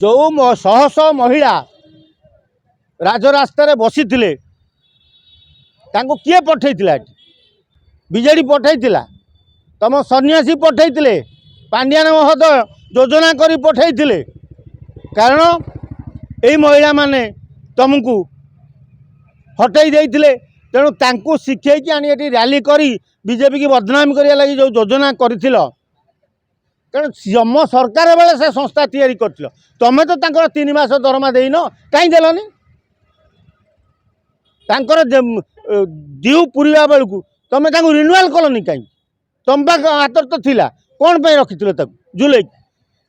जो शह शह महिला राजरास्तार बसी किए पठेला बीजेडी पठेला तुम सन्यासी पठे पांड्यान महोदय योजना करी पठे कारण यही महिला माने तुमको हटई देते तेणु तांकू शिखई आनी रैली करी बीजेपी की बदनाम करिया लगी जो योजना कर कारण जम सरकार बेले से संस्था तैयारी कर तमें तो 3 मास दरमा देन कहीं देलनी ड्यू पूरा बेलू तुम रिन्यूआल कलनी कहीं तुम हाथ तो थिला कौन पे रखी झुले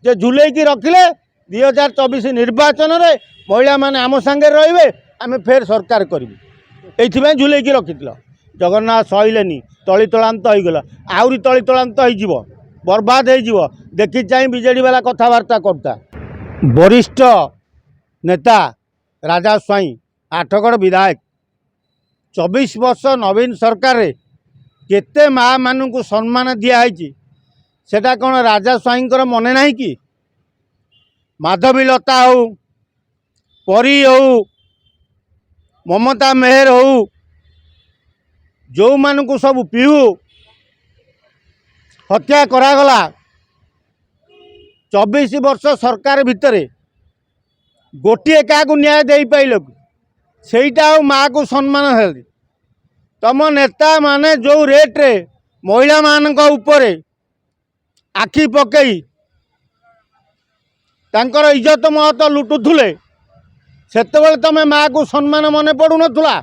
जे झुले रखिले 2024 निर्वाचन में महिला माने आम सांगे रे आम फेर सरकार करूँ ये झुले रखी जगन्नाथ सहले तली तलांत होगला आहरी तली तलांत हो बर्बाद हो देखी चाह बीजेडी वाला कथबार्ता करता वरिष्ठ नेता राजा स्वाई आठगढ़ विधायक 24 वर्ष नवीन सरकार रे केते माँ मानू सम्मान दिखाई सेटा कौन राजा स्वाईंकर मने नहीं कि माधवीलता हो परी हो ममता मेहर हो जो मानू सब पीहू हत्या करागला 24 वर्ष सरकार भितर गोटे क्या न्याय दे पाइल सेटा माँ को सम्मान है तुम नेता माने जो रेट्रे महिला मान आखि पकई तांकर इज्जत महत लुटुले सेतबेले तुम माँ को सम्मान मन पड़ू नथुला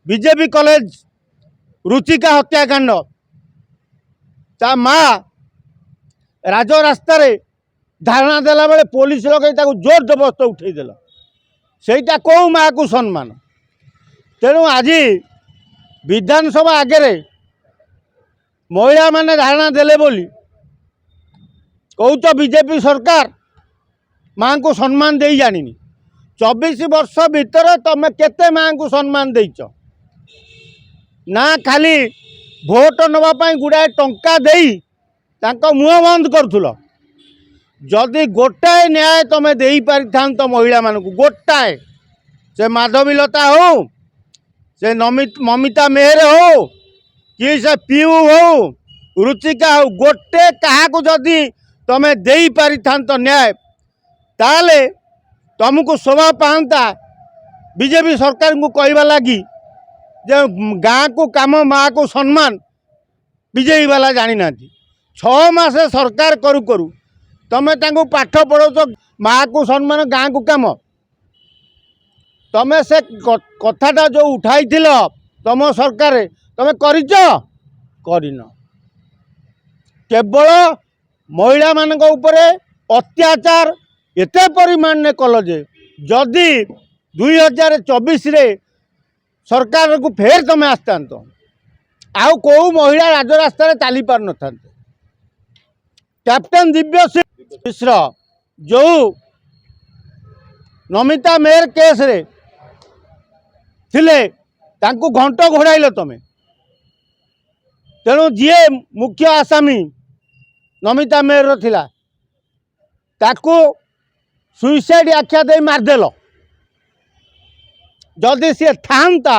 बीजेपी कॉलेज रुचिका हत्याकांड ता माँ राजरास्तार धारणा देला बेले पुलिस लगे जोर जबरदस्त उठेदेल सेटा कौ माँ को सम्मान तेणु आज विधानसभा आगे महिला माने धारणा देले बोली कौच बीजेपी सरकार माँ को सम्मान दे जानी 24 वर्ष भितर तुम केते माँ को सम्मान देच ना खाली भोट नवापाई गुड़ाए टंका देई तांको मुँह बंद करूल जदि गोटाए न्याय तुम दे पारि था महिला मानू गोटाए से माधवीलता हो से ममिता मेहर हो कि से पीयू हो रुचिका हो गोटे क्या जदि तुम दे पारि था न्याय ताले तुमको शोभा पाता बीजेपी सरकार को कहवा लगी जे गाँ को काम माँ को सम्मान बीजेपी वाला जानी ना 6 मास सरकार करू करू तुम पाठ पढ़ो माँ को सम्मान गाँ को काम तुम से कथाटा जो उठाई तुम सरकार तुम करन केवल महिला मान अत्याचार एते परिमाण ने कल जे जदि 2024 रे सरकार को फेर तुम आसता आउ कौ महिला राजरास्तार चली पार न था कैप्टेन दिव्य सिंह मिश्र जो नमिता मेहर केस रे थिले तांको घंट घोड़ाइल तुम तेणु जी मुख्य आसामी नमिता मेहर थिला ताको सुइसाइड आख्या दे मारदेल जदि सी था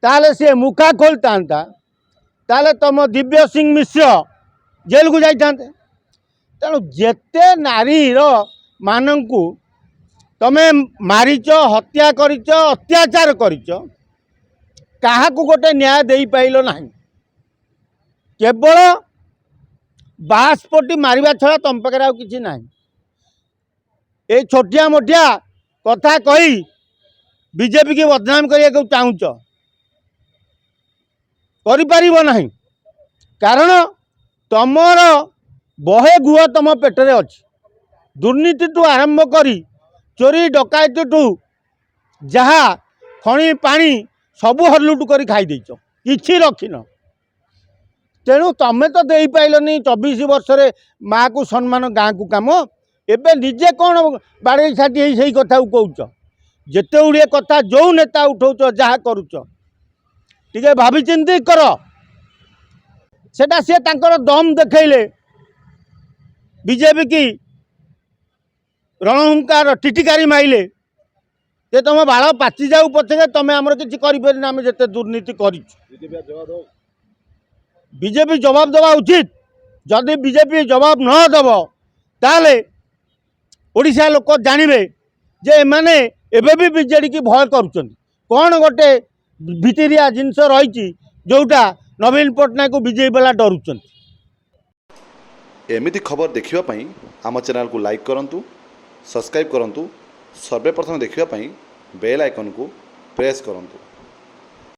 ताले सी मुखा खोलता ताले तुम दिव्य सिंह मिश्र जेल को जाते तेणु जेते नारी मानू तमें मारिच हत्या करिच अत्याचार करिच क्या गोटे न्याय दे पाइल ना केवल बासपटी मारिबा छड़ा तुम पाखे आउ कि ना ये छोटिया मोटिया कथा कही बीजेपी की बदनाम करने चाहूच कर कारण तमर बहे गुह तुम पेटरे अच्छी दुर्नीति टू आरंभ करी चोरी डकायती टू जहा खणी पानी सबू हरलुट कर खाई कि रखिन तेणु तमें तो दे पाइलनी 24 वर्ष रे माँ को सम्मान गाँ को कम एबे निजे कौन बाड़े छाटी से कथा कौच जिते गुड़िए कथा जो नेता उठाऊच जहाँ करुच टे भावी चिंती कर सेटा सी दम देखले बीजेपी की रणहुंकार टिटिकारी माइले ते तुम बाल पाचि जाऊ पछे तुम आमर किसी करें आम जिते दुर्नीति कर बीजेपी जवाब देवा उचित जदि बीजेपी जवाब न देव ताले ओडिशा लोक जानवे जे एमाने एबे भी बीजेडी की भय करुँच कौन गोटे भितरिया जिनस रही जोटा नवीन पट्टनायक को बीजेपी वाला डरुंच। एमिति खबर देखिवाई आम चैनल को लाइक करंतु, सब्सक्राइब करंतु, सर्वेप्रथम देखिवाई बेल आइकन को प्रेस करंतु।